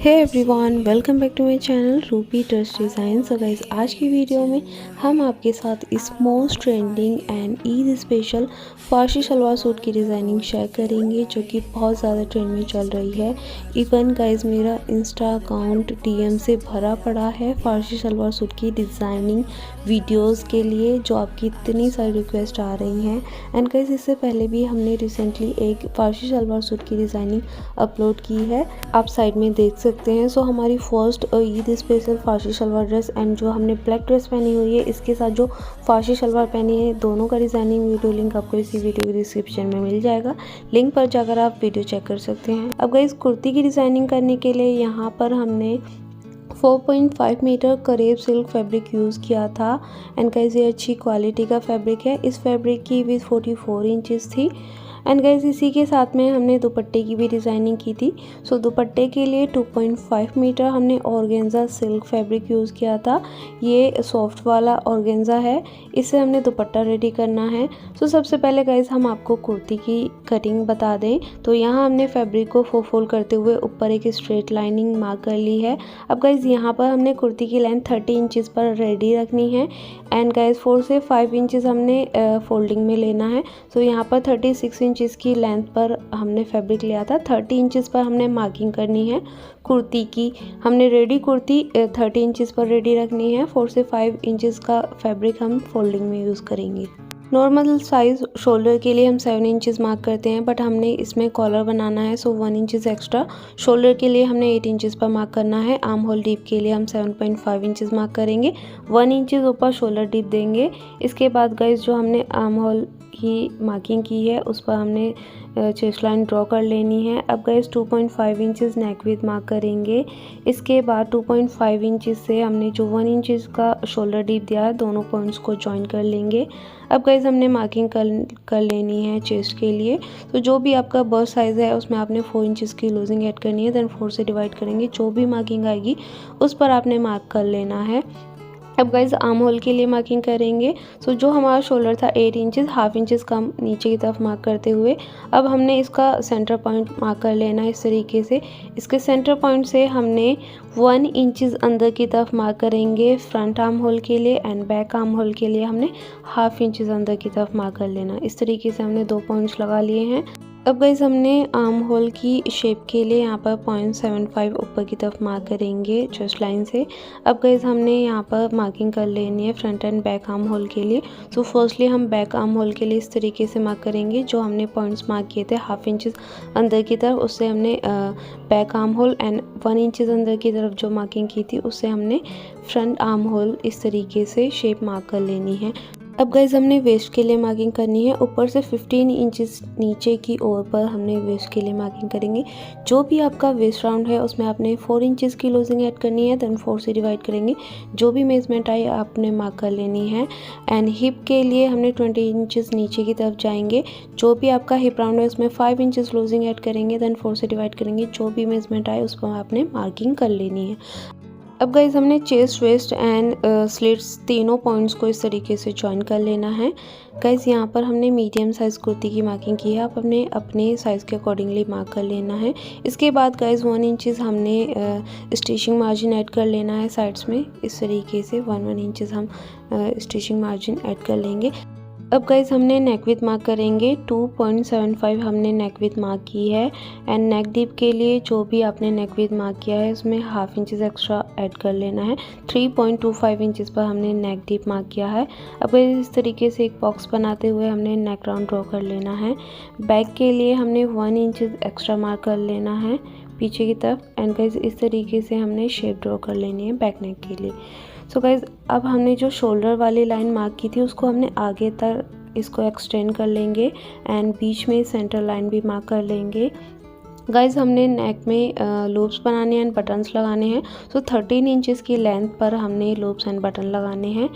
Hey everyone, welcome back to my channel Ruby dress design. So guys, आज की video में हम आपके साथ इस most trending and Eid special फारसी सलवार सूट की डिज़ाइनिंग शेयर करेंगे, जो कि बहुत ज़्यादा ट्रेंड में चल रही है। इवन गाइस, मेरा इंस्टा अकाउंट डीएम से भरा पड़ा है फारसी सलवार सूट की डिज़ाइनिंग वीडियोस के लिए, जो आपकी इतनी सारी रिक्वेस्ट आ रही हैं। एंड गाइस, इससे पहले भी हमने रिसेंटली एक फारसी सलवार सूट की डिज़ाइनिंग अपलोड की है, आप साइड में देख सकते हैं। सो हमारी फर्स्ट ईद स्पेशल फारसी सलवार ड्रेस एंड जो हमने ब्लैक ड्रेस पहनी हुई है, इसके साथ जो फारसी सलवार पहनी है, दोनों का डिज़ाइनिंग वीडियो लिंक आपको इसी वीडियो के डिस्क्रिप्शन में मिल जाएगा। लिंक पर जाकर आप वीडियो चेक कर सकते हैं। अब गाइस, कुर्ती की डिज़ाइनिंग करने के लिए यहाँ पर हमने 4.5 मीटर करेब सिल्क फैब्रिक यूज़ किया था। एंड गाइस, ये अच्छी क्वालिटी का फैब्रिक है। इस फैब्रिक की विड्थ 44 इंचेस थी। एंड गाइस, इसी के साथ में हमने दुपट्टे की भी डिज़ाइनिंग की थी। सो दुपट्टे के लिए 2.5 मीटर हमने ऑर्गेन्जा सिल्क फैब्रिक यूज़ किया था। ये सॉफ्ट वाला ऑर्गेन्जा है, इससे हमने दुपट्टा रेडी करना है। सो सबसे पहले गाइस, हम आपको कुर्ती की कटिंग बता दें तो यहाँ हमने फैब्रिक को फोल्ड करते हुए ऊपर एक स्ट्रेट लाइनिंग मार्क कर ली है। अब गाइस, यहाँ पर हमने कुर्ती की लेंथ 30 इंचेस पर रेडी रखनी है। एंड गाइस, 4 से 5 इंचेस हमने फोल्डिंग में लेना है। सो यहाँ पर 36 इंचेस की लेंथ पर हमने फैब्रिक लिया था। 30 इंचेस पर हमने मार्किंग करनी है कुर्ती की। हमने रेडी कुर्ती 30 इंचेस पर रेडी रखनी है। 4 से 5 इंचेस का फैब्रिक हम फोल्डिंग में यूज़ करेंगे। नॉर्मल साइज़ शोल्डर के लिए हम 7 इंचेस मार्क करते हैं, बट हमने इसमें कॉलर बनाना है, सो 1 इंचेस एक्स्ट्रा। शोल्डर के लिए हमने 8 इंचेस पर मार्क करना है। आर्म होल डीप के लिए हम 7.5 इंचेस मार्क करेंगे। 1 इंचेस ऊपर शोल्डर डीप देंगे। इसके बाद गाइस, जो हमने आर्म होल की मार्किंग की है, उस पर हमने चेस्ट लाइन ड्रॉ कर लेनी है। अब गाइस, 2.5 इंचेस नेक विड्थ मार्क करेंगे। इसके बाद 2.5 इंचेस से हमने जो 1 इंचेस का शोल्डर डीप दिया है, दोनों पॉइंट्स को जॉइन कर लेंगे। अब गाइस, हमने मार्किंग कर लेनी है चेस्ट के लिए। तो जो भी आपका बस्ट साइज़ है, उसमें आपने 4 इंचेस की लूजिंग ऐड करनी है। देन 4 से डिवाइड करेंगे। जो भी मार्किंग आएगी उस पर आपने मार्क कर लेना है। अब गाइज, आर्म होल के लिए मार्किंग करेंगे। सो जो हमारा शोल्डर था 8 इंचेस, हाफ इंचेस कम नीचे की तरफ मार्क करते हुए अब हमने इसका सेंटर पॉइंट मार्क कर लेना है इस तरीके से। इसके सेंटर पॉइंट से हमने 1 इंचेस अंदर की तरफ मार्क करेंगे फ्रंट आर्म होल के लिए। एंड बैक आर्म होल के लिए हमने हाफ इंचेस अंदर की तरफ मार्क कर लेना। इस तरीके से हमने 2 पॉइंट्स लगा लिए हैं। अब गाइस, हमने आर्म होल की शेप के लिए यहाँ पर 0.75 ऊपर की तरफ मार्क करेंगे चेस्ट लाइन से। अब गाइस, हमने यहाँ पर मार्किंग कर लेनी है front end back arm hole के लिए। सो फर्स्टली हम बैक आर्म होल के लिए इस तरीके से मार्क करेंगे। जो हमने पॉइंट्स मार्क किए थे हाफ इंचेस अंदर की तरफ, उससे हमने back arm hole, and 1 inches अंदर की तरफ जो मार्किंग की थी, उससे हमने फ्रंट आर्म होल इस तरीके से शेप मार्क कर लेनी है। अब गाइज, हमने वेस्ट के लिए मार्किंग करनी है। ऊपर से 15 इंचेस नीचे की ओर पर हमने वेस्ट के लिए मार्किंग करेंगे। जो भी आपका वेस्ट राउंड है, उसमें आपने 4 इंचेस की लूजिंग ऐड करनी है। देन 4 से डिवाइड करेंगे। जो भी मेजरमेंट आई आपने मार्क कर लेनी है। एंड हिप के लिए हमने 20 इंचेस नीचे की तरफ जाएंगे। जो भी आपका हिप राउंड है, उसमें 5 इंचेस लूजिंग ऐड करेंगे। देन 4 से डिवाइड करेंगे। जो भी मेजरमेंट आए उस पर आपने मार्किंग कर लेनी है। अब गाइज, हमने चेस्ट, वेस्ट एंड स्लिट्स तीनों पॉइंट्स को इस तरीके से जॉइन कर लेना है। गाइज, यहाँ पर हमने मीडियम साइज़ कुर्ती की मार्किंग की है। आप अपने साइज़ के अकॉर्डिंगली मार्क कर लेना है। इसके बाद गाइज, 1 इंचेस हमने स्टिचिंग मार्जिन ऐड कर लेना है साइड्स में। इस तरीके से 1 इंचेस हम स्टिचिंग मार्जिन ऐड कर लेंगे। अब गाइज, हमने नेक विड्थ मार्क करेंगे। 2.75 हमने नेक विड्थ मार्क की है। एंड नेक डीप के लिए जो भी आपने नेक विड्थ मार्क किया है, उसमें हाफ इंचेस एक्स्ट्रा ऐड कर लेना है। 3.25 इंचेस पर हमने नेक डीप मार्क किया है। अब इस तरीके से एक बॉक्स बनाते हुए हमने नेक राउंड ड्रॉ कर लेना है। बैक के लिए हमने 1 इंचेस एक्स्ट्रा मार्क कर लेना है पीछे की तरफ। एंड गाइज, इस तरीके से हमने शेप ड्रॉ कर लेनी है बैक नेक के लिए। सो गाइज, अब हमने जो शोल्डर वाली लाइन मार्क की थी, उसको हमने आगे तक इसको एक्सटेंड कर लेंगे। एंड बीच में सेंटर लाइन भी मार्क कर लेंगे। गाइज, हमने नेक में लूप्स बनाने एंड बटन्स लगाने हैं। सो 13 इंचेस की लेंथ पर हमने लूप्स एंड बटन लगाने हैं।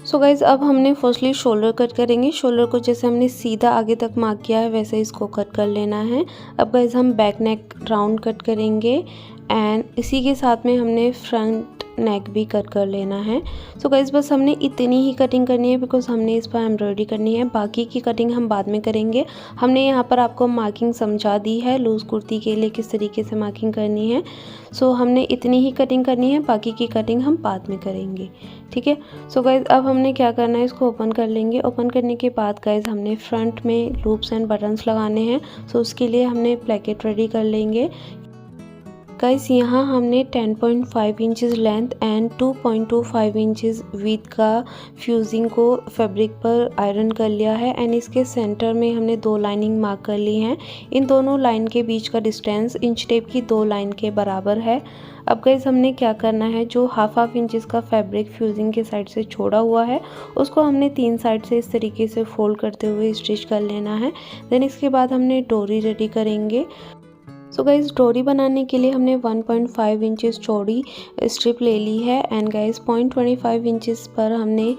सो गाइज, अब हमने फर्स्टली शोल्डर कट करेंगे। शोल्डर को जैसे हमने सीधा आगे तक मार्क किया है, वैसे इसको कट कर लेना है। अब गाइज, हम बैक नेक राउंड कट करेंगे। एंड इसी के साथ में हमने फ्रंट नेक भी कट कर लेना है। सो गाइस बस हमने इतनी ही कटिंग करनी है बिकॉज हमने इस पर एम्ब्रॉयडरी करनी है, बाकी की कटिंग हम बाद में करेंगे। हमने यहाँ पर आपको मार्किंग समझा दी है लूज़ कुर्ती के लिए किस तरीके से मार्किंग करनी है। सो हमने इतनी ही कटिंग करनी है, बाकी की कटिंग हम बाद में करेंगे, ठीक है। सो गाइस अब हमने क्या करना है, इसको ओपन कर लेंगे। ओपन करने के बाद गाइस हमने फ्रंट में लूप्स एंड बटन्स लगाने हैं। सो उसके लिए हमने प्लेकेट रेडी कर लेंगे। गाइस यहाँ हमने 10.5 inches length and 2.25 inches width का फ्यूजिंग को फैब्रिक पर आयरन कर लिया है एंड इसके सेंटर में हमने 2 लाइनिंग मार्क कर ली हैं। इन दोनों लाइन के बीच का डिस्टेंस इंच टेप की 2 लाइन के बराबर है। अब गाइस हमने क्या करना है, जो हाफ इंचज़ का फैब्रिक फ्यूजिंग के साइड से छोड़ा हुआ है उसको हमने 3 साइड से इस तरीके से फोल्ड करते हुए स्टिच कर लेना है। देन इसके बाद हमने डोरी रेडी करेंगे। सो गाइस डोरी बनाने के लिए हमने 1.5 इंचज़ चौड़ी स्ट्रिप ले ली है एंड गाइस 0.25 इंचज़ पर हमने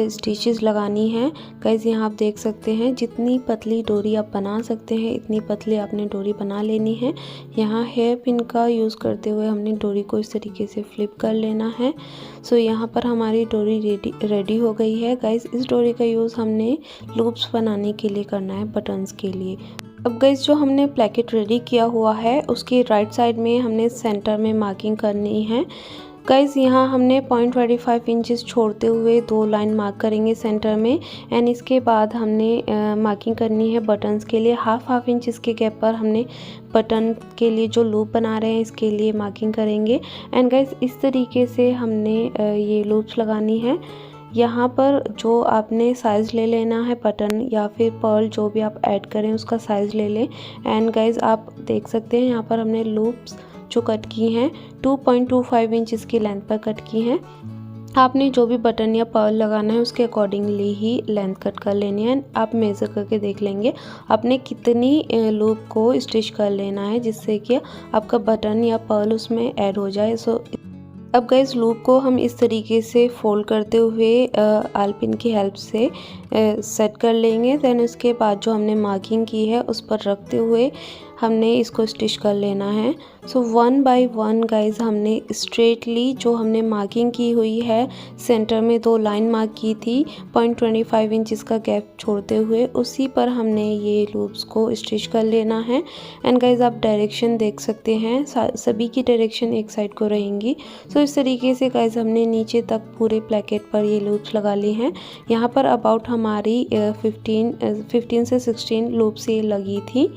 स्टिचेस लगानी है। गाइस यहाँ आप देख सकते हैं जितनी पतली डोरी आप बना सकते हैं इतनी पतली आपने डोरी बना लेनी है। यहाँ हेयर पिन का यूज़ करते हुए हमने डोरी को इस तरीके से फ्लिप कर लेना है। सो यहाँ पर हमारी डोरी रेडी हो गई है। गाइस इस डोरी का यूज़ हमने लूप्स बनाने के लिए करना है, बटन्स के लिए। अब गाइस जो हमने प्लेकेट रेडी किया हुआ है उसके राइट साइड में हमने सेंटर में मार्किंग करनी है। गाइस यहाँ हमने 0.25 इंचज़ छोड़ते हुए 2 लाइन मार्क करेंगे सेंटर में एंड इसके बाद हमने मार्किंग करनी है बटन्स के लिए। हाफ इंचज़ के गैप पर हमने बटन के लिए जो लूप बना रहे हैं इसके लिए मार्किंग करेंगे एंड गाइस इस तरीके से हमने ये लूप्स लगानी है। यहाँ पर जो आपने साइज़ ले लेना है बटन या फिर पर्ल जो भी आप ऐड करें उसका साइज़ ले लें। एंड गाइस आप देख सकते हैं यहाँ पर हमने लूप्स जो कट की हैं 2.25 इंचज़ की लेंथ पर कट की हैं। आपने जो भी बटन या पर्ल लगाना है उसके अकॉर्डिंगली ही लेंथ कट कर लेनी है। आप मेज़र करके देख लेंगे आपने कितनी लूप को स्टिच कर लेना है जिससे कि आपका बटन या पर्ल उसमें ऐड हो जाए। सो अब गाइस लूप को हम इस तरीके से फोल्ड करते हुए आलपिन की हेल्प से सेट कर लेंगे। देन उसके बाद जो हमने मार्किंग की है उस पर रखते हुए हमने इसको स्टिच कर लेना है। सो 1 बाय 1 गाइस हमने स्ट्रेटली जो हमने मार्किंग की हुई है सेंटर में 2 लाइन मार्क की थी 0.25 इंचज़ का गैप छोड़ते हुए उसी पर हमने ये लूप्स को स्टिच कर लेना है। एंड गाइस आप डायरेक्शन देख सकते हैं सभी की डायरेक्शन एक साइड को रहेंगी। सो इस तरीके से गाइस हमने नीचे तक पूरे प्लेकेट पर ये लूप्स लगा ली हैं। यहाँ पर अबाउट हमारी 15 से 16 लूप्स ये लगी थी।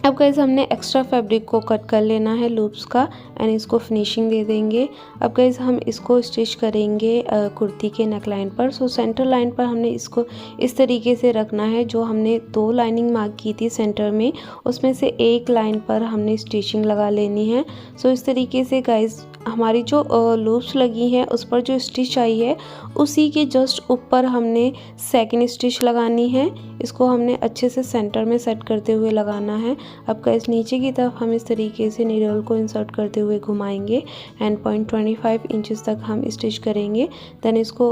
अब गाइस हमने एक्स्ट्रा फैब्रिक को कट कर लेना है लूप्स का एंड इसको फिनिशिंग दे देंगे। अब गाइस हम इसको स्टिच करेंगे कुर्ती के नेक लाइन पर। सो सेंटर लाइन पर हमने इसको इस तरीके से रखना है। जो हमने 2 लाइनिंग मार्क की थी सेंटर में उसमें से एक लाइन पर हमने स्टिचिंग लगा लेनी है। सो इस तरीके से गाइस हमारी जो लूप्स लगी हैं उस पर जो स्टिच आई है उसी के जस्ट ऊपर हमने सेकंड स्टिच लगानी है। इसको हमने अच्छे से सेंटर में सेट करते हुए लगाना है। अब गाइस नीचे की तरफ हम इस तरीके से नीडल को इंसर्ट करते हुए घुमाएंगे एंड 0.25 इंचज़ तक हम स्टिच करेंगे। देन इसको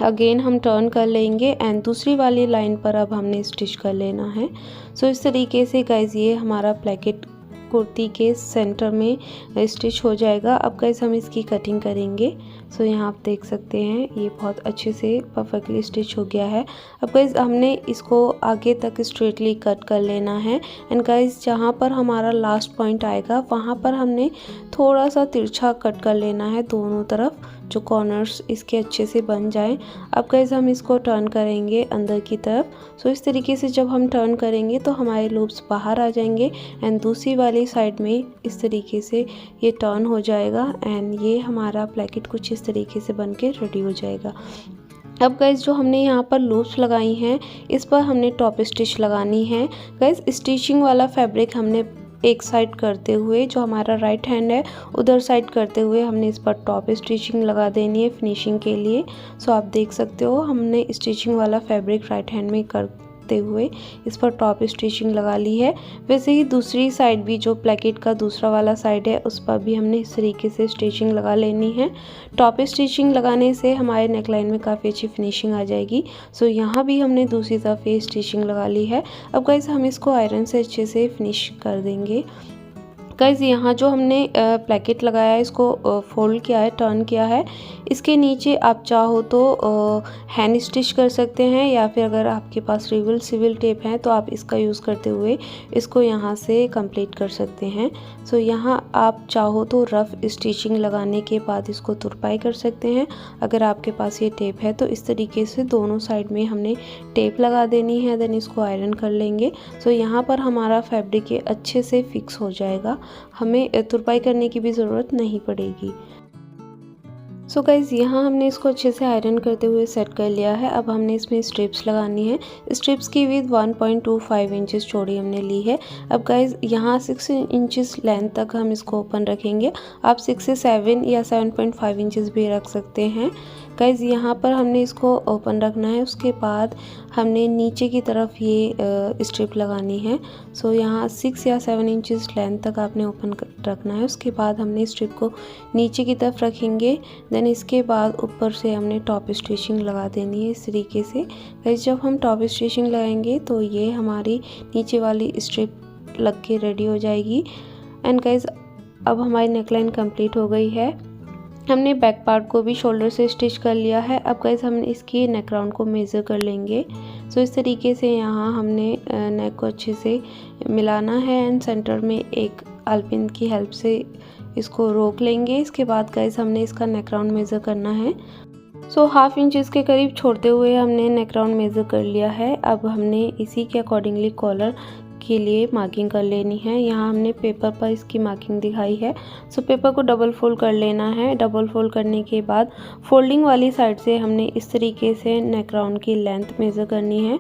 अगेन हम टर्न कर लेंगे एंड दूसरी वाली लाइन पर अब हमने स्टिच कर लेना है। सो इस तरीके से गाइस ये हमारा प्लेकेट कुर्ती के सेंटर में स्टिच हो जाएगा। अब गाइस हम इसकी कटिंग करेंगे। सो यहाँ आप देख सकते हैं ये बहुत अच्छे से परफेक्टली स्टिच हो गया है। अब गाइस हमने इसको आगे तक स्ट्रेटली कट कर लेना है एंड गाइस जहाँ पर हमारा लास्ट पॉइंट आएगा वहाँ पर हमने थोड़ा सा तिरछा कट कर लेना है दोनों तरफ, जो कॉर्नर्स इसके अच्छे से बन जाए। अब गाइस हम इसको टर्न करेंगे अंदर की तरफ। सो इस तरीके से जब हम टर्न करेंगे तो हमारे लूप्स बाहर आ जाएंगे एंड दूसरी वाली साइड में इस तरीके से ये टर्न हो जाएगा एंड ये हमारा प्लेकेट कुछ इस तरीके से बन के रेडी हो जाएगा। अब गाइस जो हमने यहाँ पर लूप्स लगाई हैं इस पर हमने टॉप स्टिच लगानी है। गाइस स्टिचिंग वाला फैब्रिक हमने एक साइड करते हुए जो हमारा राइट हैंड है उधर साइड करते हुए हमने इस पर टॉप स्टिचिंग लगा देनी है फिनिशिंग के लिए। सो आप देख सकते हो हमने स्टिचिंग वाला फैब्रिक राइट हैंड में करते हुए इस पर टॉप स्टिचिंग लगा ली है। वैसे ही दूसरी साइड भी जो प्लेकेट का दूसरा वाला साइड है उस पर भी हमने इस तरीके से स्टिचिंग लगा लेनी है। टॉप स्टिचिंग लगाने से हमारे नेकलाइन में काफ़ी अच्छी फिनिशिंग आ जाएगी। सो यहाँ भी हमने दूसरी तरफ ये स्टिचिंग लगा ली है। अब गाइस हम इसको आयरन से अच्छे से फिनिश कर देंगे। गाइज़ यहाँ जो हमने प्लेकेट लगाया है इसको फोल्ड किया है, टर्न किया है। इसके नीचे आप चाहो तो हैंड स्टिच कर सकते हैं, या फिर अगर आपके पास रिवील टेप है तो आप इसका यूज़ करते हुए इसको यहाँ से कंप्लीट कर सकते हैं। सो यहाँ आप चाहो तो रफ़ स्टिचिंग लगाने के बाद इसको तुरपाई कर सकते हैं। अगर आपके पास ये टेप है तो इस तरीके से दोनों साइड में हमने टेप लगा देनी है, देन इसको आयरन कर लेंगे। सो यहाँ पर हमारा फैब्रिक ये अच्छे से फिक्स हो जाएगा, हमें तुरपाई करने की भी ज़रूरत नहीं पड़ेगी। सो गाइज़ यहाँ हमने इसको अच्छे से आयरन करते हुए सेट कर लिया है। अब हमने इसमें स्ट्रिप्स लगानी है। स्ट्रिप्स की विड्थ 1.25 इंचेस चौड़ी हमने ली है। अब गाइज़ यहाँ 6 इंचेस लेंथ तक हम इसको ओपन रखेंगे। आप 6 से 7 या 7.5 इंचेस भी रख सकते हैं। गाइज़ यहाँ पर हमने इसको ओपन रखना है, उसके बाद हमने नीचे की तरफ ये स्ट्रिप लगानी है। सो यहाँ 6 या 7 इंचेस लेंथ तक आपने ओपन रखना है। उसके बाद हमने स्ट्रिप को नीचे की तरफ रखेंगे, देन इसके बाद ऊपर से हमने टॉप स्टिचिंग लगा देनी है इस तरीके से। गाइज़ जब हम टॉप स्टिचिंग लगाएंगे तो ये हमारी नीचे वाली स्ट्रिप लग के रेडी हो जाएगी। एंड गाइज़ अब हमारी नेकलाइन कंप्लीट हो गई है। हमने बैक पार्ट को भी शोल्डर से स्टिच कर लिया है। अब गाइस हम इसकी नेक राउंड को मेज़र कर लेंगे। सो इस तरीके से यहाँ हमने नेक को अच्छे से मिलाना है एंड सेंटर में एक आलपिन की हेल्प से इसको रोक लेंगे। इसके बाद गाइस हमने इसका नेक राउंड मेज़र करना है। सो हाफ इंचेस के करीब छोड़ते हुए हमने नेक राउंड मेज़र कर लिया है। अब हमने इसी के अकॉर्डिंगली कॉलर के लिए मार्किंग कर लेनी है। यहाँ हमने पेपर पर इसकी मार्किंग दिखाई है। सो पेपर को डबल फोल्ड कर लेना है। डबल फोल्ड करने के बाद फोल्डिंग वाली साइड से हमने इस तरीके से नेक राउंड की लेंथ मेज़र करनी है।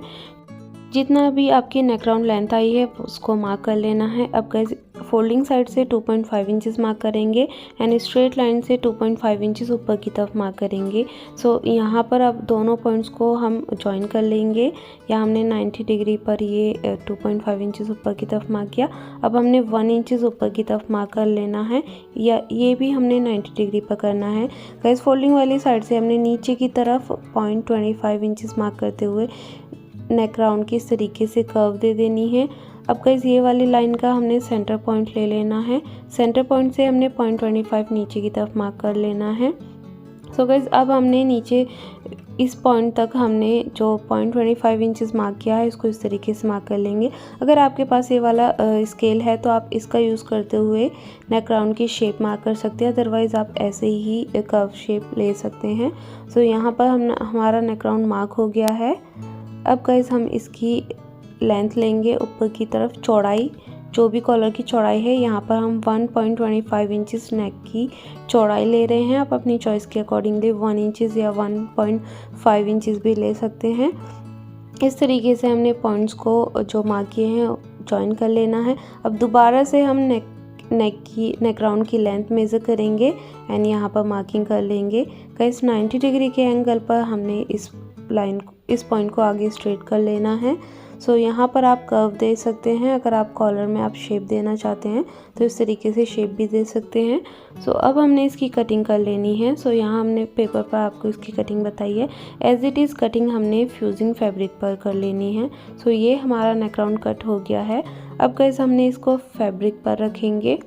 जितना भी आपकी नेक राउंड लेंथ आई है उसको मार्क कर लेना है। अब गाइस फोल्डिंग साइड से 2.5 इंचेस मार्क करेंगे एंड स्ट्रेट लाइन से 2.5 इंचेस ऊपर की तरफ मार्क करेंगे। सो यहाँ पर अब दोनों पॉइंट्स को हम ज्वाइन कर लेंगे। यहाँ हमने 90 डिग्री पर ये 2.5 इंचेस ऊपर की तरफ मार्क किया। अब हमने 1 इंचेस ऊपर की तरफ मार्क कर लेना है, या ये भी हमने 90 डिग्री पर करना है। गाइस फोल्डिंग वाली साइड से हमने नीचे की तरफ 0.25 इंचेस मार्क करते हुए नेक राउंड की इस तरीके से कर्व दे देनी है। अब गाइस ये वाली लाइन का हमने सेंटर पॉइंट ले लेना है। सेंटर पॉइंट से हमने 0.25 नीचे की तरफ मार्क कर लेना है। सो गाइस अब हमने नीचे इस पॉइंट तक हमने जो 0.25 इंचेस मार्क किया है इसको इस तरीके से मार्क कर लेंगे। अगर आपके पास ये वाला स्केल है तो आप इसका यूज़ करते हुए नेक राउंड की शेप मार्क कर सकते हैं, अदरवाइज़ आप ऐसे ही कर्व शेप ले सकते हैं। सो यहाँ पर हमारा नेक राउंड मार्क हो गया है। अब गाइस हम इसकी लेंथ लेंगे ऊपर की तरफ, चौड़ाई जो भी कॉलर की चौड़ाई है यहाँ पर हम 1.25 इंचेस नेक की चौड़ाई ले रहे हैं। आप अपनी चॉइस के अकॉर्डिंगली 1 इंचेस या 1.5 इंचेस भी ले सकते हैं। इस तरीके से हमने पॉइंट्स को जो मार्क किए हैं जॉइन कर लेना है। अब दोबारा से हम नेक राउंड की लेंथ मेज़र करेंगे एंड यहाँ पर मार्किंग कर लेंगे। गाइस 90 डिग्री के एंगल पर हमने इस पॉइंट को आगे स्ट्रेट कर लेना है। सो यहाँ पर आप कर्व दे सकते हैं। अगर आप कॉलर में आप शेप देना चाहते हैं तो इस तरीके से शेप भी दे सकते हैं। सो अब हमने इसकी कटिंग कर लेनी है। सो यहाँ हमने पेपर पर आपको इसकी कटिंग बताई है। एज इट इज़ कटिंग हमने फ्यूजिंग फैब्रिक पर कर लेनी है। सो ये हमारा नेक राउंड कट हो गया है। अब गाइस हमने इसको फैब्रिक पर रखेंगे।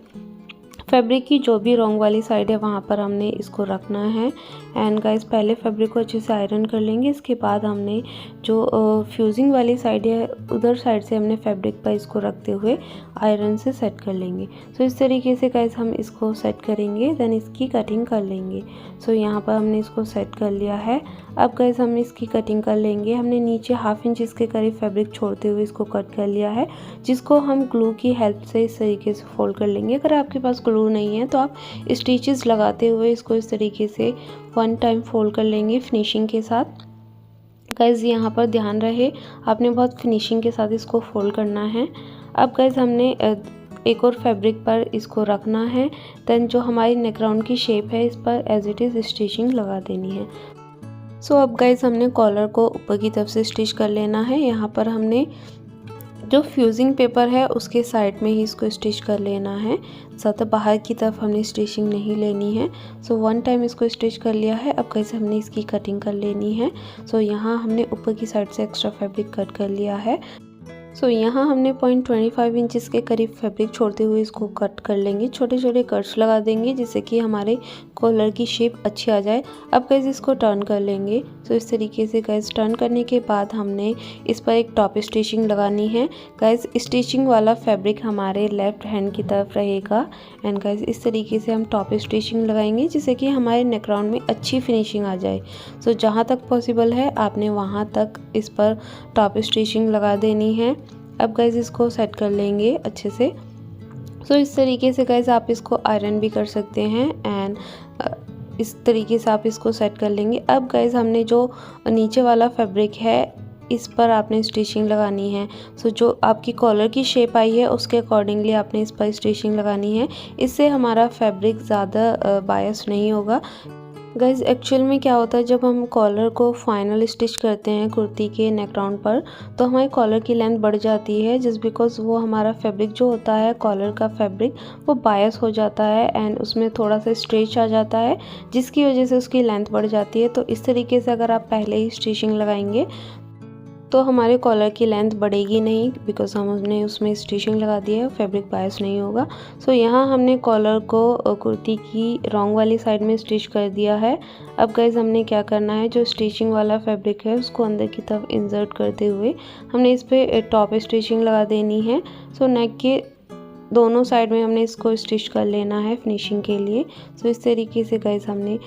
फैब्रिक की जो भी रॉन्ग वाली साइड है वहाँ पर हमने इसको रखना है। एंड गाइस पहले फैब्रिक को अच्छे से आयरन कर लेंगे। इसके बाद हमने जो फ्यूजिंग वाली साइड है उधर साइड से हमने फैब्रिक पर इसको रखते हुए आयरन से सेट कर लेंगे। सो इस तरीके से गाइस हम इसको सेट करेंगे, देन इसकी कटिंग कर लेंगे। सो यहाँ पर हमने इसको सेट कर लिया है। अब गाइस हम इसकी कटिंग कर लेंगे। हमने नीचे हाफ इंच के करीब फैब्रिक छोड़ते हुए इसको कट कर लिया है, जिसको हम ग्लू की हेल्प से इस तरीके से फोल्ड कर लेंगे। अगर आपके पास ग्लू नहीं है तो आप स्टिचेस लगाते हुए इसको इस तरीके से 1 टाइम फोल्ड कर लेंगे फिनिशिंग के साथ। गाइस यहाँ पर ध्यान रहे आपने बहुत फिनिशिंग के साथ इसको फोल्ड करना है। अब गाइस हमने एक और फैब्रिक पर इसको रखना है, देन जो हमारी नेक राउंड की शेप है इस पर एज इट इज़ स्टिचिंग लगा देनी है। सो अब गाइस हमने कॉलर को ऊपर की तरफ से स्टिच कर लेना है। यहाँ पर हमने जो फ्यूजिंग पेपर है उसके साइड में ही इसको स्टिच कर लेना है, ज़्यादा बाहर की तरफ हमने स्टिचिंग नहीं लेनी है। सो 1 टाइम इसको स्टिच कर लिया है। अब कैसे हमने इसकी कटिंग कर लेनी है। सो यहाँ हमने ऊपर की साइड से एक्स्ट्रा फैब्रिक कट कर लिया है। सो यहाँ हमने 0.25 इंचेस के करीब फैब्रिक छोड़ते हुए इसको कट कर लेंगे। छोटे छोटे कट्स लगा देंगे जिससे कि हमारे कॉलर की शेप अच्छी आ जाए। अब गाइस इसको टर्न कर लेंगे। सो इस तरीके से गाइस टर्न करने के बाद हमने इस पर एक टॉप स्टिचिंग लगानी है। गाइस स्टिचिंग वाला फैब्रिक हमारे लेफ्ट हैंड की तरफ रहेगा एंड गाइस इस तरीके से हम टॉप स्टिचिंग लगाएंगे जिससे कि हमारे नेक राउंड में अच्छी फिनिशिंग आ जाए। सो जहाँ तक पॉसिबल है आपने वहाँ तक इस पर टॉप स्टिचिंग लगा देनी है। अब गाइस इसको सेट कर लेंगे अच्छे से। सो इस तरीके से गाइस आप इसको आयरन भी कर सकते हैं एंड इस तरीके से आप इसको सेट कर लेंगे। अब गाइस हमने जो नीचे वाला फैब्रिक है इस पर आपने स्टिचिंग लगानी है। सो जो आपकी कॉलर की शेप आई है उसके अकॉर्डिंगली आपने इस पर स्टिचिंग लगानी है। इससे हमारा फैब्रिक ज़्यादा बायस नहीं होगा। गाइज एक्चुअल में क्या होता है, जब हम कॉलर को फाइनल स्टिच करते हैं कुर्ती के नेक राउंड पर तो हमारी कॉलर की लेंथ बढ़ जाती है जस्ट बिकॉज वो हमारा फैब्रिक जो होता है कॉलर का फैब्रिक वो बायस हो जाता है एंड उसमें थोड़ा सा स्ट्रेच आ जाता है जिसकी वजह से उसकी लेंथ बढ़ जाती है। तो इस तरीके से अगर आप पहले ही स्टिचिंग लगाएंगे तो हमारे कॉलर की लेंथ बढ़ेगी नहीं बिकॉज हमने उसमें स्टिचिंग लगा दी है, फैब्रिक बायस नहीं होगा। सो यहाँ हमने कॉलर को कुर्ती की रॉन्ग वाली साइड में स्टिच कर दिया है। अब गाइज हमने क्या करना है, जो स्टिचिंग वाला फैब्रिक है उसको अंदर की तरफ इंसर्ट करते हुए हमने इस पर टॉप स्टिचिंग लगा देनी है। सो नेक के दोनों साइड में हमने इसको स्टिच कर लेना है फिनिशिंग के लिए। सो इस तरीके से गाइज हमने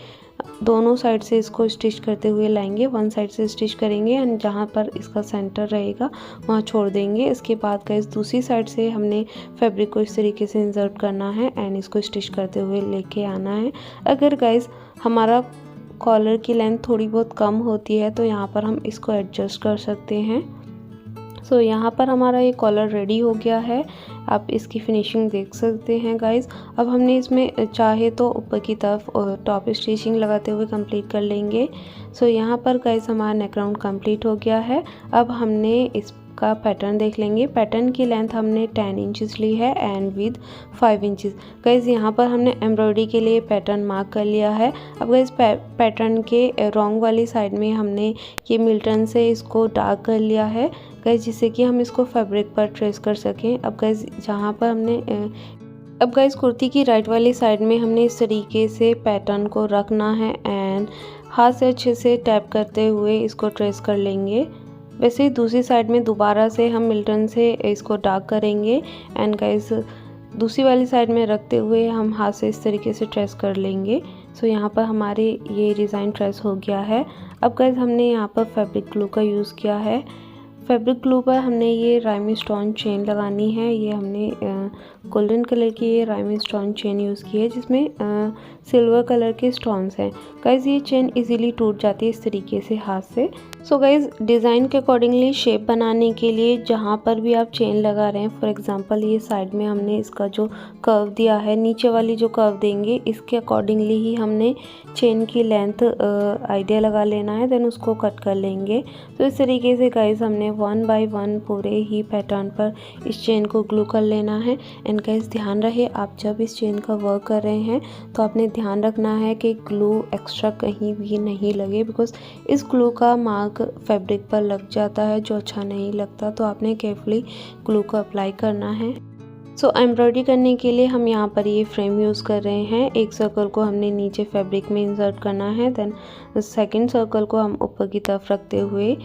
दोनों साइड से इसको स्टिच करते हुए लाएंगे। वन साइड से स्टिच करेंगे एंड जहाँ पर इसका सेंटर रहेगा वहाँ छोड़ देंगे। इसके बाद गाइस दूसरी साइड से हमने फैब्रिक को इस तरीके से इंसर्ट करना है एंड इसको स्टिच करते हुए लेके आना है। अगर गाइस हमारा कॉलर की लेंथ थोड़ी बहुत कम होती है तो यहाँ पर हम इसको एडजस्ट कर सकते हैं। सो यहाँ पर हमारा ये कॉलर रेडी हो गया है, आप इसकी फिनिशिंग देख सकते हैं गाइस। अब हमने इसमें चाहे तो ऊपर की तरफ टॉप स्टिचिंग लगाते हुए कंप्लीट कर लेंगे। सो यहाँ पर गाइस हमारा नेक राउंड कंप्लीट हो गया है। अब हमने इसका पैटर्न देख लेंगे। पैटर्न की लेंथ हमने 10 इंचेस ली है एंड विद 5 इंचेस। गाइस यहाँ पर हमने एम्ब्रॉयडरी के लिए पैटर्न मार्क कर लिया है। अब गाइस पैटर्न के रॉन्ग वाली साइड में हमने ये मिल्टन से इसको डार्क कर लिया है गाइस जिससे कि हम इसको फैब्रिक पर ट्रेस कर सकें। अब गाइस जहाँ पर हमने अब गाइस कुर्ती की राइट वाली साइड में हमने इस तरीके से पैटर्न को रखना है एंड हाथ से अच्छे से टैप करते हुए इसको ट्रेस कर लेंगे। वैसे ही दूसरी साइड में दोबारा से हम मिल्टन से इसको डार्क करेंगे एंड गाइस दूसरी वाली साइड में रखते हुए हम हाथ से इस तरीके से ट्रेस कर लेंगे। सो यहाँ पर हमारे ये डिज़ाइन ट्रेस हो गया है। अब गाइस हमने यहाँ पर फैब्रिक ग्लू का यूज़ किया है। फैब्रिक ग्लू पर हमने ये राइमी स्टोन चेन लगानी है। ये हमने गोल्डन कलर की ये राइमी स्टोन चेन यूज़ की है जिसमें सिल्वर कलर के स्टोन्स हैं। गाइज ये चेन इजीली टूट जाती है इस तरीके से हाथ से। सो गाइज डिज़ाइन के अकॉर्डिंगली शेप बनाने के लिए जहाँ पर भी आप चेन लगा रहे हैं, फॉर एग्जांपल ये साइड में हमने इसका जो कर्व दिया है, नीचे वाली जो कर्व देंगे इसके अकॉर्डिंगली ही हमने चेन की लेंथ आइडिया लगा लेना है, देन उसको कट कर लेंगे। तो इस तरीके से गाइज हमने 1 बाय 1 पूरे ही पैटर्न पर इस चेन को ग्लू कर लेना है। एंड गाइज ध्यान रहे आप जब इस चेन का वर्क कर रहे हैं तो आपने ध्यान रखना है कि ग्लू एक्स्ट्रा कहीं भी नहीं लगे बिकॉज इस ग्लू का मार्क फैब्रिक पर लग जाता है जो अच्छा नहीं लगता। तो आपने केयरफुली ग्लू को अप्लाई करना है। सो एम्ब्रॉयडरी करने के लिए हम यहाँ पर ये फ्रेम यूज़ कर रहे हैं। एक सर्कल को हमने नीचे फैब्रिक में इंसर्ट करना है, देन सेकंड सर्कल को हम ऊपर की तरफ रखते हुए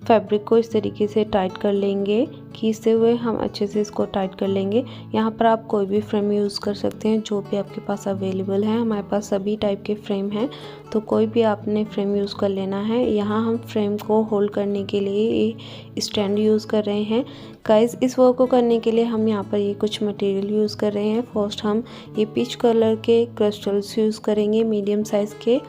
फैब्रिक को इस तरीके से टाइट कर लेंगे। खींचते हुए हम अच्छे से इसको टाइट कर लेंगे। यहाँ पर आप कोई भी फ्रेम यूज़ कर सकते हैं जो भी आपके पास अवेलेबल है। हमारे पास सभी टाइप के फ्रेम हैं तो कोई भी आपने फ्रेम यूज़ कर लेना है। यहाँ हम फ्रेम को होल्ड करने के लिए स्टैंड यूज़ कर रहे हैं। गाइस इस वर्क को करने के लिए हम यहाँ पर ये कुछ मटेरियल यूज़ कर रहे हैं। फर्स्ट हम ये पीच कलर के क्रिस्टल्स यूज़ करेंगे मीडियम साइज़ के,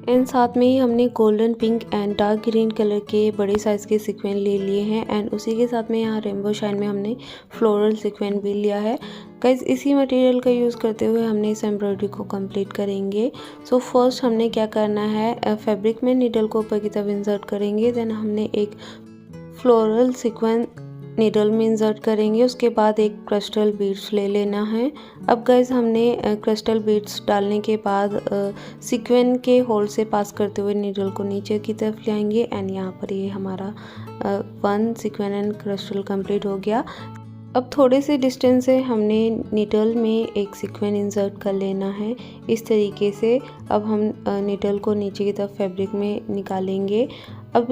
एंड साथ में ही हमने golden pink and dark green colour के बड़े साइज़ के सीक्वेंस ले लिए हैं। एंड उसी के साथ में यहाँ रेनबो शाइन में हमने फ्लोरल सीक्वेंस भी लिया है। गाइस इसी मटेरियल का यूज़ करते हुए हमने इस एम्ब्रॉयडरी को कंप्लीट करेंगे। सो फर्स्ट हमने क्या करना है, फैब्रिक में नीडल को ऊपर की तरफ इंसर्ट करेंगे, देन हमने एक फ्लोरल सीक्वेंस नीडल में इंसर्ट करेंगे। उसके बाद एक क्रिस्टल बीड्स ले लेना है। अब गाइज हमने क्रिस्टल बीड्स डालने के बाद सीक्वेंस के होल से पास करते हुए नीडल को नीचे की तरफ ले आएंगे एंड यहाँ पर ये हमारा 1 सीक्वेंस एंड क्रिस्टल कंप्लीट हो गया। अब थोड़े से डिस्टेंस से हमने नीडल में एक सीक्वेंस इंसर्ट कर लेना है इस तरीके से। अब हम नीडल को नीचे की तरफ फैब्रिक में निकालेंगे। अब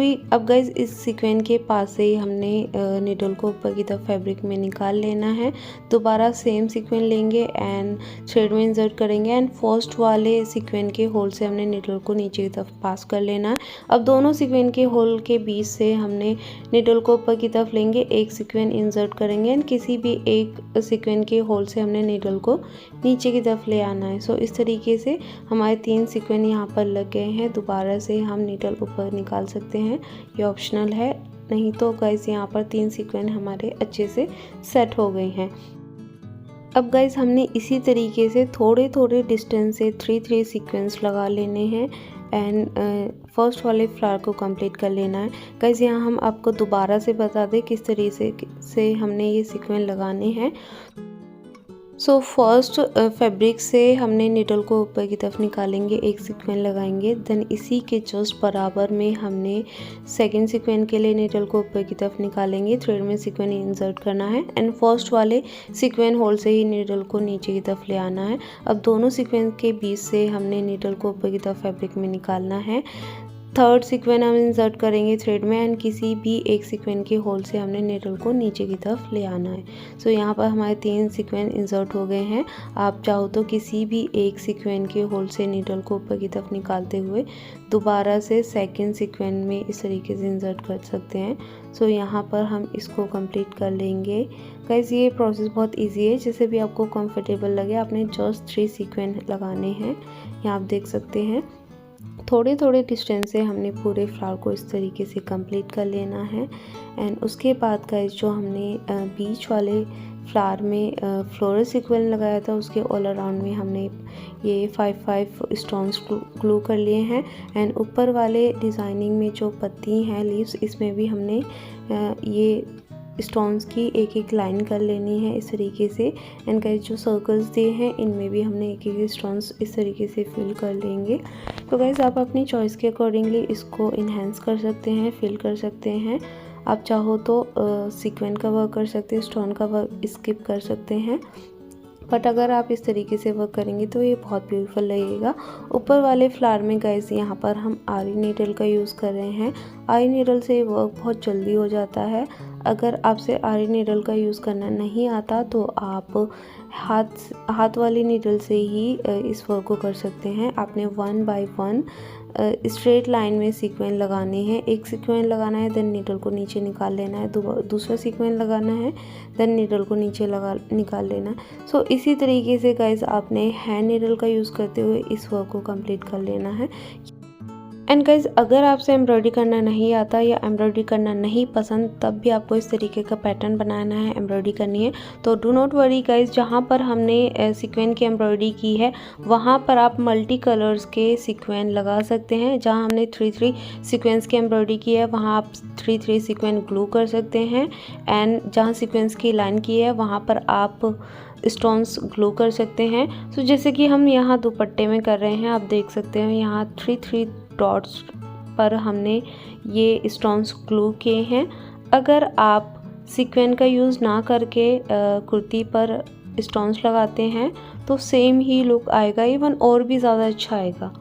गाइज इस सीक्वेंस के पास से ही हमने नीडल को ऊपर की तरफ फैब्रिक में निकाल लेना है। दोबारा सेम सीक्वेंस लेंगे एंड थ्रेड में इंसर्ट करेंगे एंड फर्स्ट वाले सीक्वेंस के होल से हमने नीडल को नीचे की तरफ पास कर लेना है। अब दोनों सीक्वेंस के होल के बीच से हमने नीडल को ऊपर की तरफ लेंगे, एक सीक्वेंस इंसर्ट करेंगे एंड किसी भी एक सीक्वेंस के होल से हमने नीडल को नीचे की तरफ ले आना है। सो इस तरीके से हमारे 3 सीक्वेंस यहाँ पर लग गए हैं। दोबारा से हम नीडल ऊपर निकाल सकते हैं, ये ऑप्शनल है, नहीं तो गाइस यहाँ पर 3 सीक्वेंस हमारे अच्छे से सेट हो गए हैं। अब गाइस हमने इसी तरीके से थोड़े थोड़े डिस्टेंस से 3 सीक्वेंस लगा लेने हैं एंड फर्स्ट वाले फ्लावर को कंप्लीट कर लेना है। गाइस यहाँ हम आपको दोबारा से बता दें किस तरीके से हमने ये सीक्वेंस लगाने हैं। सो फर्स्ट फैब्रिक से हमने नीडल को ऊपर की तरफ निकालेंगे, एक सीक्वेंस लगाएंगे, देन इसी के जस्ट बराबर में हमने सेकंड सीक्वेंस के लिए नीडल को ऊपर की तरफ निकालेंगे, थ्रेड में सीक्वेंस इंसर्ट करना है एंड फर्स्ट वाले सीक्वेंस होल से ही नीडल को नीचे की तरफ ले आना है। अब दोनों सीक्वेंस के बीच से हमने नीडल को ऊपर की तरफ फैब्रिक में निकालना है। थर्ड सीक्वेंस हम इंसर्ट करेंगे थ्रेड में एंड किसी भी एक सीक्वेंस के होल से हमने नीडल को नीचे की तरफ ले आना है। सो यहाँ पर हमारे 3 सीक्वेंस इंसर्ट हो गए हैं। आप चाहो तो किसी भी एक सीक्वेंस के होल से नीडल को ऊपर की तरफ निकालते हुए दोबारा से सेकंड सीक्वेंस में इस तरीके से इंसर्ट कर सकते हैं। सो यहाँ पर हम इसको कंप्लीट कर लेंगे। गाइस ये प्रोसेस बहुत ईजी है, जैसे भी आपको कंफर्टेबल लगे। आपने जस्ट 3 सीक्वेंस लगाने हैं, यहाँ आप देख सकते हैं। थोड़े थोड़े डिस्टेंस से हमने पूरे फ्लावर को इस तरीके से कंप्लीट कर लेना है एंड उसके बाद गाइस जो हमने बीच वाले फ्लावर में फ्लोरल सीक्वेंस लगाया था उसके ऑल अराउंड में हमने ये 5 स्टोन्स ग्लू कर लिए हैं एंड ऊपर वाले डिज़ाइनिंग में जो पत्ती हैं लीव्स, इसमें भी हमने ये स्टोन्स की एक एक लाइन कर लेनी है इस तरीके से एंड गाइस जो सर्कल्स दिए हैं इनमें भी हमने एक एक स्टोन्स इस तरीके से फिल कर लेंगे। तो गाइस आप अपनी चॉइस के अकॉर्डिंगली इसको इन्हेंस कर सकते हैं, फिल कर सकते हैं। आप चाहो तो सीक्वेंस का वर्क कर सकते हैं, स्टोन का वर्क स्किप कर सकते हैं, बट अगर आप इस तरीके से वर्क करेंगे तो ये बहुत ब्यूटीफुल लगेगा। ऊपर वाले फ्लावर में गाइस यहाँ पर हम आरी नीडल का यूज़ कर रहे हैं। आरी नीडल से वर्क बहुत जल्दी हो जाता है। अगर आपसे आरी नीडल का यूज़ करना नहीं आता तो आप हाथ वाली नीडल से ही इस वर्क को कर सकते हैं। आपने 1 बाय 1 स्ट्रेट लाइन में सीक्वेंस लगाने हैं। एक सीक्वेंस लगाना है, देन नीडल को नीचे निकाल लेना है, दूसरा सीक्वेंस लगाना है, देन नीडल को नीचे निकाल लेना है। सो इसी तरीके से गाइज आपने हैंड नीडल का यूज़ करते हुए इस वर्क को कंप्लीट कर लेना है। एंड गाइज अगर आपसे एम्ब्रॉयडरी करना नहीं आता या एम्ब्रॉयडरी करना नहीं पसंद, तब भी आपको इस तरीके का पैटर्न बनाना है, एम्ब्रॉयडरी करनी है, तो डू नॉट वरी गाइज। जहाँ पर हमने सीक्वेंस की एम्ब्रॉयडरी की है वहाँ पर आप मल्टी कलर्स के सीक्वेंस लगा सकते हैं। जहाँ हमने 3 सीक्वेंस की एम्ब्रॉयडरी की है वहाँ आप 3 सीक्वेंस ग्लू कर सकते हैं एंड जहाँ सीक्वेंस की लाइन की है वहाँ पर आप स्टोन्स ग्लू कर सकते हैं। सो जैसे कि हम यहाँ दुपट्टे में कर रहे हैं, आप देख सकते हैं यहाँ 3 डॉट्स पर हमने ये स्टोन्स ग्लू किए हैं। अगर आप सीक्वेंस का यूज़ ना करके कुर्ती पर स्टोन्स लगाते हैं तो सेम ही लुक आएगा, इवन और भी ज़्यादा अच्छा आएगा,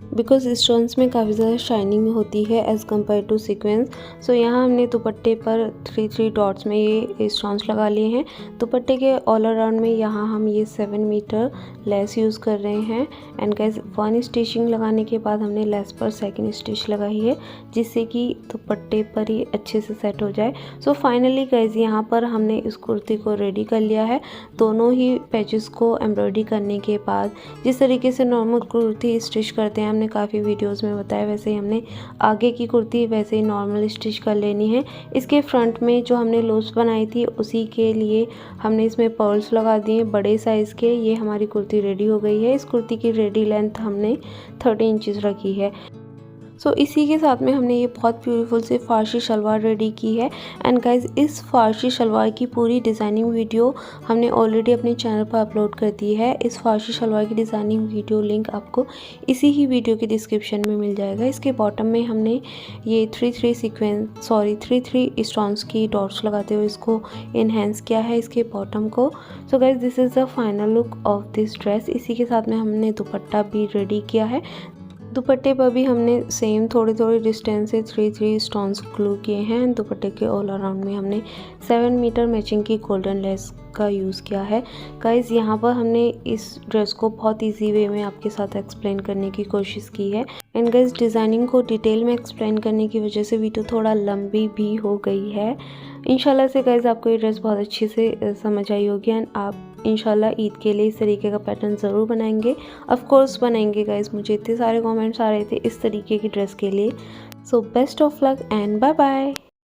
बिकॉज स्टोन्स में काफ़ी ज़्यादा शाइनिंग होती है एज़ कम्पेयर टू सीक्वेंस। सो यहाँ हमने दुपट्टे पर 3 डॉट्स में ये स्टोन्स लगा लिए हैं। दुपट्टे के ऑल अराउंड में यहाँ हम ये 7 मीटर लेस यूज़ कर रहे हैं एंड गाइस 1 स्टिचिंग लगाने के बाद हमने लेस पर सेकंड स्टिच लगाई है जिससे कि दुपट्टे पर ही अच्छे से सेट हो जाए। सो फाइनली गाइस यहाँ पर हमने इस कुर्ती को रेडी कर लिया है। दोनों ही पैचेस को एम्ब्रॉयडरी करने के बाद जिस तरीके से नॉर्मल कुर्ती स्टिच करते हैं, हमने काफ़ी वीडियोस में बताया, वैसे ही हमने आगे की कुर्ती वैसे ही नॉर्मल स्टिच कर लेनी है। इसके फ्रंट में जो हमने लूप्स बनाई थी उसी के लिए हमने इसमें पर्ल्स लगा दिए बड़े साइज़ के। ये हमारी कुर्ती रेडी हो गई है। इस कुर्ती की रेडी लेंथ हमने 30 इंचेस रखी है। सो इसी के साथ में हमने ये बहुत ब्यूटीफुल से फारसी शलवार रेडी की है। एंड गाइज इस फारसी शलवार की पूरी डिज़ाइनिंग वीडियो हमने ऑलरेडी अपने चैनल पर अपलोड कर दी है। इस फारसी शलवार की डिज़ाइनिंग वीडियो लिंक आपको इसी ही वीडियो के डिस्क्रिप्शन में मिल जाएगा। इसके बॉटम में हमने ये 3 स्टोन्स की डॉट्स लगाते हुए इसको इन्हेंस किया है इसके बॉटम को। So guys this is the final look of this dress. इसी के साथ में हमने दुपट्टा भी रेडी किया है। दुपट्टे पर भी हमने सेम थोड़ी डिस्टेंस से 3 स्टोन्स ग्लू किए हैं। दुपट्टे के ऑल अराउंड में हमने 7 मीटर मैचिंग की गोल्डन लेस का यूज़ किया है। गाइज़ यहाँ पर हमने इस ड्रेस को बहुत इजी वे में आपके साथ एक्सप्लेन करने की कोशिश की है। एंड गाइज़ डिज़ाइनिंग को डिटेल में एक्सप्लेन करने की वजह से वीडियो थोड़ा लंबी भी हो गई है। इंशाल्लाह से गाइज़ आपको ये ड्रेस बहुत अच्छे से समझ आई होगी एंड आप इंशाल्लाह ईद के लिए इस तरीके का पैटर्न ज़रूर बनाएंगे। ऑफ कोर्स बनाएंगे गाइज़, मुझे इतने सारे कमेंट्स आ रहे थे इस तरीके की ड्रेस के लिए। So best of luck and bye bye.